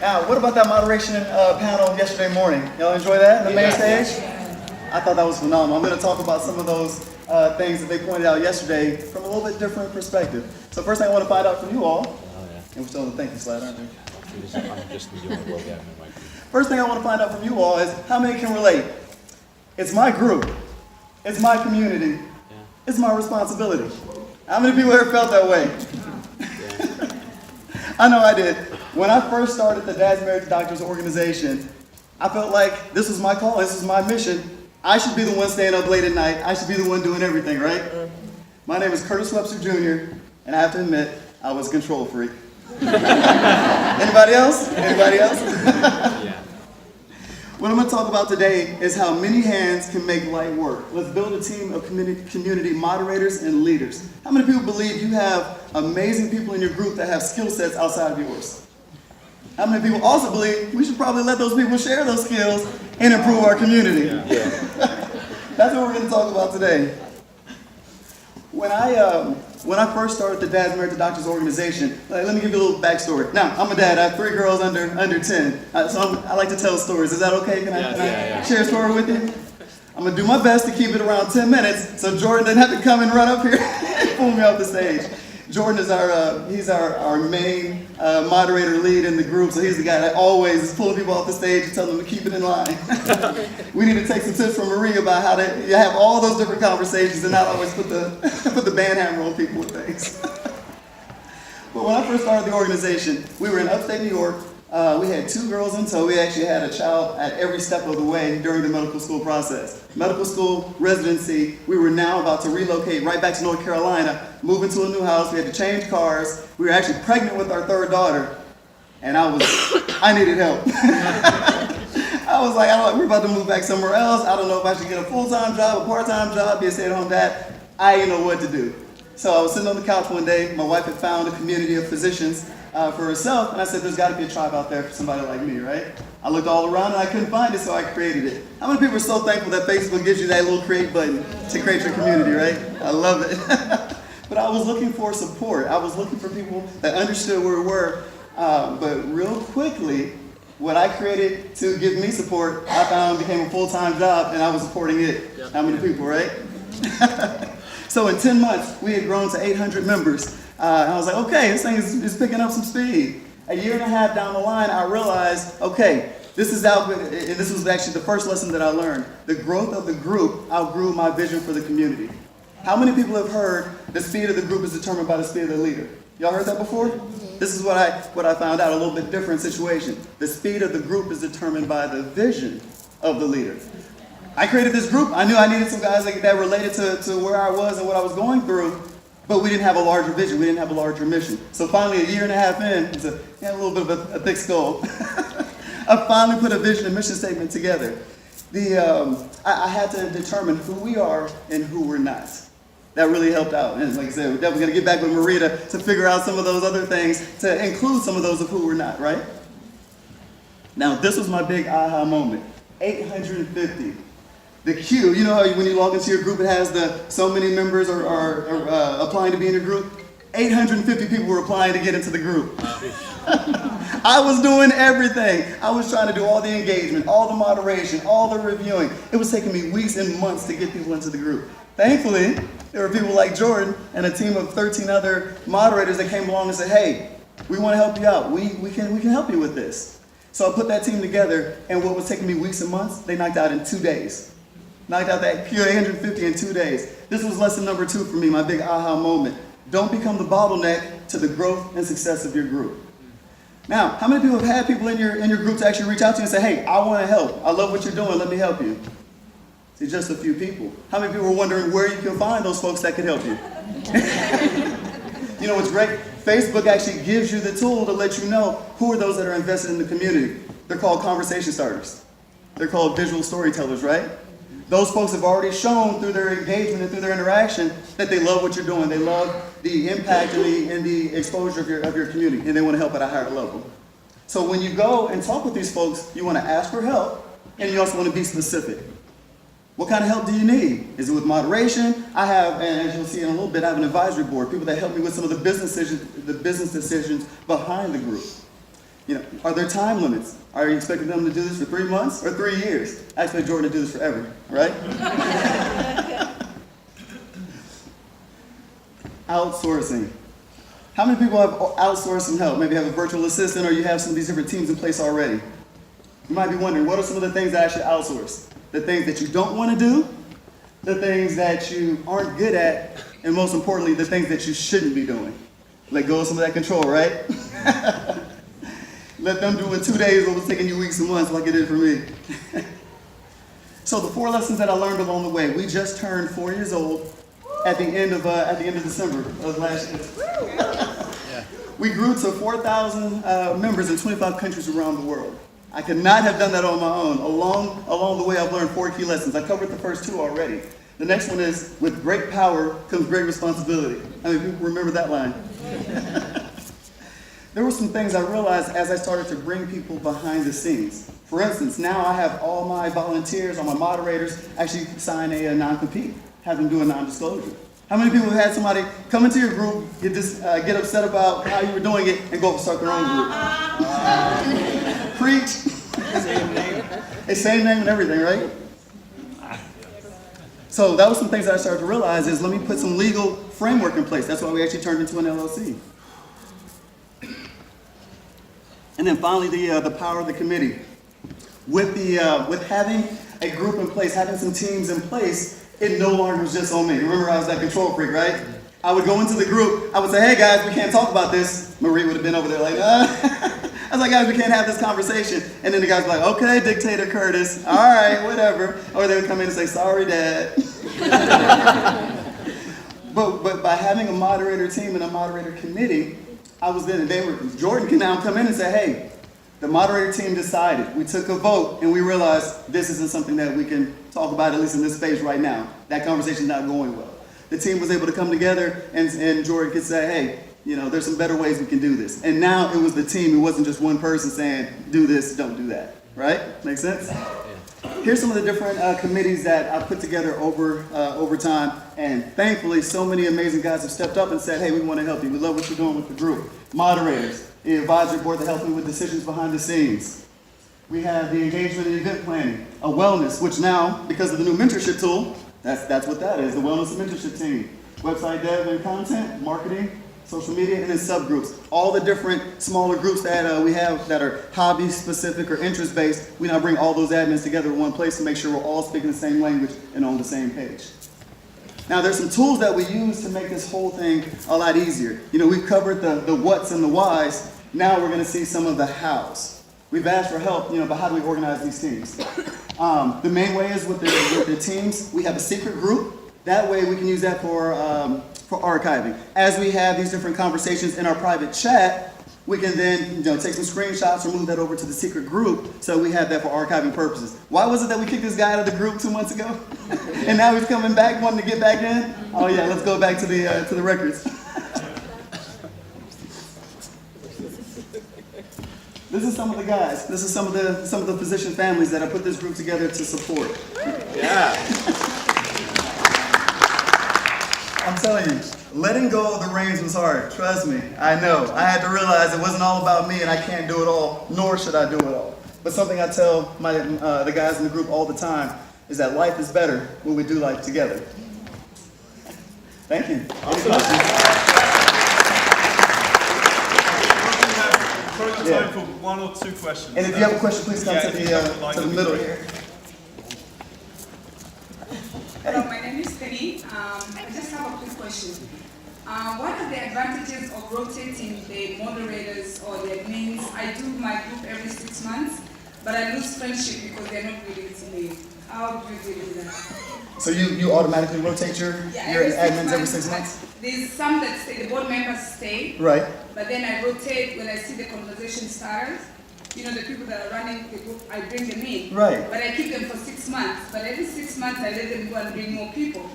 Now, what about that moderation panel yesterday morning? Y'all enjoy that, the main stage? I thought that was phenomenal. I'm going to talk about some of those things that they pointed out yesterday from a little bit different perspective. So first thing I want to find out from you all, and we're still on the thank you slide, aren't we? First thing I want to find out from you all is how many can relate? It's my group. It's my community. It's my responsibility. How many people ever felt that way? I know I did. When I first started the Dads Married to Doctors organization, I felt like this was my call, this is my mission. I should be the one staying up late at night. I should be the one doing everything, right? My name is Curtis Webster Jr., and I have to admit, I was a control freak. Anybody else? Anybody else? What I'm going to talk about today is how many hands can make light work. Let's build a team of community moderators and leaders. How many people believe you have amazing people in your group that have skill sets outside of yours? How many people also believe we should probably let those people share those skills and improve our community? That's what we're going to talk about today. When I first started the Dads Married to Doctors organization, let me give you a little backstory. Now, I'm a dad. I have 3 girls under 10. I like to tell stories. Is that okay? Can I share a story with you? I'm going to do my best to keep it around 10 minutes so Jordan doesn't have to come and run up here and pull me off the stage. Jordan is our main moderator lead in the group, so he's the guy that always is pulling people off the stage and telling them to keep it in line. We need to take some tips from Marie about how to have all those different conversations and not always put the band hammer on people with things. But when I first started the organization, we were in upstate New York. We had 2 girls in tow. We actually had a child at every step of the way during the medical school process. Medical school, residency, we were now about to relocate right back to North Carolina, move into a new house. We had to change cars. We were actually pregnant with our 3rd daughter, and I needed help. I was like, we're about to move back somewhere else. I don't know if I should get a full-time job, a part-time job, be a stay-at-home dad. I didn't know what to do. So I was sitting on the couch one day. My wife had found a community of physicians for herself, and I said, there's got to be a tribe out there for somebody like me, right? I looked all around and I couldn't find it, so I created it. How many people are so thankful that Facebook gives you that little create button to create your community, right? I love it. But I was looking for support. I was looking for people that understood where we were, but real quickly, what I created to give me support, I found became a full-time job, and I was supporting it. How many people, right? So in 10 months, we had grown to 800 members. And I was like, okay, this thing is picking up some speed. A year and a half down the line, I realized, okay, this is out, and this was actually the first lesson that I learned. The growth of the group outgrew my vision for the community. How many people have heard the speed of the group is determined by the speed of the leader? Y'all heard that before? This is what I found out, a little bit different situation. The speed of the group is determined by the vision of the leader. I created this group. I knew I needed some guys that related to where I was and what I was going through. But we didn't have a larger vision. We didn't have a larger mission. So finally, a year and a half in, it's a little bit of a thick skull. I finally put a vision and mission statement together. I had to determine who we are and who we're not. That really helped out. And like I said, we're definitely going to get back with Maria to figure out some of those other things, to include some of those of who we're not, right? Now, this was my big aha moment. 850. The queue, you know how when you log into your group, it has so many members are applying to be in your group? 850 people were applying to get into the group. I was doing everything. I was trying to do all the engagement, all the moderation, all the reviewing. It was taking me weeks and months to get people into the group. Thankfully, there were people like Jordan and a team of 13 other moderators that came along and said, hey, we want to help you out. We can help you with this. So I put that team together, and what was taking me weeks and months, they knocked out in 2 days. Knocked out that pure 850 in 2 days. This was lesson number 2 for me, my big aha moment. Don't become the bottleneck to the growth and success of your group. Now, how many people have had people in your group to actually reach out to you and say, hey, I want to help. I love what you're doing. Let me help you. See, just a few people. How many people are wondering where you can find those folks that can help you? You know what's great? Facebook actually gives you the tool to let you know who are those that are invested in the community. They're called conversation starters. They're called visual storytellers, right? Those folks have already shown through their engagement and through their interaction that they love what you're doing. They love the impact and the exposure of your community, and they want to help at a higher level. So when you go and talk with these folks, you want to ask for help, and you also want to be specific. What kind of help do you need? Is it with moderation? I have, and as you'll see in a little bit, I have an advisory board, people that help me with some of the business decisions behind the group. Are there time limits? Are you expecting them to do this for 3 months or 3 years? I expect Jordan to do this forever, right? Outsourcing. How many people have outsourced some help? Maybe have a virtual assistant, or you have some of these different teams in place already. You might be wondering, what are some of the things that I should outsource? The things that you don't want to do, the things that you aren't good at, and most importantly, the things that you shouldn't be doing. Let go of some of that control, right? Let them do in 2 days what was taking you weeks and months, like it did for me. So the 4 lessons that I learned along the way. We just turned 4 years old at the end of December of last year. We grew to 4,000 members in 25 countries around the world. I could not have done that on my own. Along the way, I've learned 4 key lessons. I covered the first 2 already. The next one is, with great power comes great responsibility. How many people remember that line? There were some things I realized as I started to bring people behind the scenes. For instance, now I have all my volunteers, all my moderators actually sign a non-compete, have them do a non-disclosure. How many people have had somebody come into your group, get upset about how you were doing it, and go up and start their own group? Preach. Same name. It's same name and everything, right? So that was some things that I started to realize is, let me put some legal framework in place. That's why we actually turned into an LLC. And then finally, the power of the committee. With having a group in place, having some teams in place, it no longer was just on me. Remember, I was that control freak, right? I would go into the group, I would say, hey guys, we can't talk about this. Marie would have been over there like, I was like, guys, we can't have this conversation. And then the guys would be like, okay, Dictator Curtis, all right, whatever. Or they would come in and say, sorry, Dad. But by having a moderator team and a moderator committee, Jordan can now come in and say, hey, the moderator team decided, we took a vote, and we realized this isn't something that we can talk about, at least in this space right now. That conversation's not going well. The team was able to come together, and Jordan could say, hey, there's some better ways we can do this. And now it was the team. It wasn't just one person saying, do this, don't do that. Right? Make sense? Here's some of the different committees that I put together over time, and thankfully, so many amazing guys have stepped up and said, hey, we want to help you. We love what you're doing with the group. Moderators, the advisory board that helps me with decisions behind the scenes. We have the engagement and event planning, a wellness, which now, because of the new mentorship tool, that's what that is, the wellness and mentorship team. Website dev and content, marketing, social media, and then subgroups. All the different smaller groups that we have that are hobby-specific or interest-based, we now bring all those admins together in one place to make sure we're all speaking the same language and on the same page. Now, there's some tools that we use to make this whole thing a lot easier. We've covered the what's and the whys. Now we're going to see some of the hows. We've asked for help, but how do we organize these teams? The main way is with the teams, we have a secret group. That way we can use that for archiving. As we have these different conversations in our private chat, we can then take some screenshots or move that over to the secret group, so we have that for archiving purposes. Why was it that we kicked this guy out of the group 2 months ago? And now he's coming back, wanting to get back in? Oh yeah, let's go back to the records. This is some of the guys. This is some of the physician families that I put this group together to support. Yeah. I'm telling you, letting go of the reins was hard. Trust me, I know. I had to realize it wasn't all about me, and I can't do it all, nor should I do it all. But something I tell the guys in the group all the time is that life is better when we do life together. Thank you. Probably got time for 1 or 2 questions. And if you have a question, please come to the middle here. Hello, my name is Penny. I just have a quick question. What are the advantages of rotating the moderators or the admins? I do my group every 6 months, but I lose friendship because they're not willing to leave. How do you deal with that? So you automatically rotate your admins every 6 months? There's some that stay, the board members stay. Right. But then I rotate when I see the conversation starters. The people that are running the group, I bring them in. Right. But I keep them for 6 months. But every 6 months, I let them go and bring more people.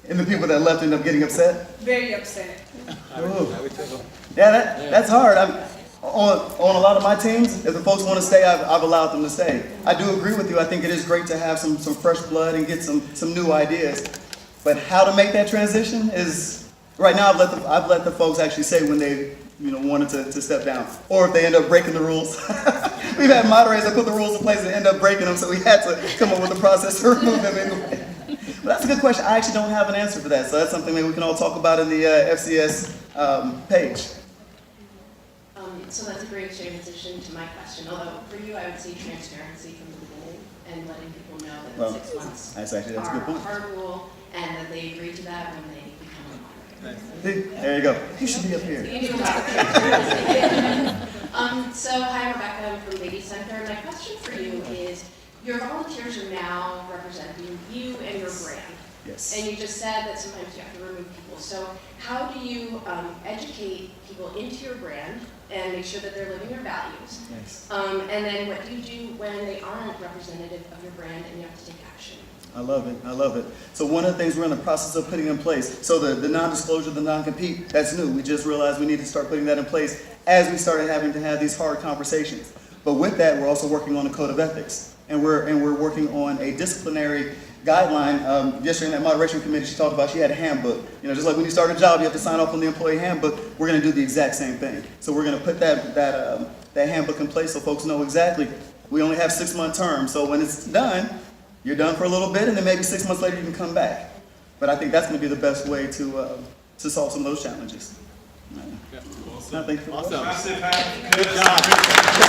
And the people that left end up getting upset? Very upset. Ooh. Yeah, that's hard. On a lot of my teams, if the folks want to stay, I've allowed them to stay. I do agree with you. I think it is great to have some fresh blood and get some new ideas. But how to make that transition is, right now I've let the folks actually say when they wanted to step down, or if they end up breaking the rules. We've had moderators that put the rules in place and end up breaking them, so we had to come up with a process to remove them anyway. But that's a good question. I actually don't have an answer for that, so that's something maybe we can all talk about in the FCS page. So that's a great transition to my question. Although for you, I would say transparency from the beginning and letting people know that 6 months that's a good point. are a hard rule and that they agree to that when they become a moderator. There you go. You should be up here. So hi, Rebecca. I'm from Lady Center. My question for you is, your volunteers are now representing you and your brand. Yes. And you just said that sometimes you have to remove people. So how do you educate people into your brand and make sure that they're living your values? Yes. And then what do you do when they aren't representative of your brand and you have to take action? I love it. I love it. So one of the things we're in the process of putting in place, so the non-disclosure, the non-compete, that's new. We just realized we need to start putting that in place as we started having to have these hard conversations. But with that, we're also working on a code of ethics. And we're working on a disciplinary guideline. Yesterday in that moderation committee, she talked about she had a handbook. Just like when you start a job, you have to sign off on the employee handbook. We're going to do the exact same thing. So we're going to put that handbook in place so folks know exactly. We only have 6-month terms, so when it's done, you're done for a little bit, and then maybe 6 months later you can come back. But I think that's going to be the best way to solve some of those challenges. Awesome. Thank you. Massive hand. Good job.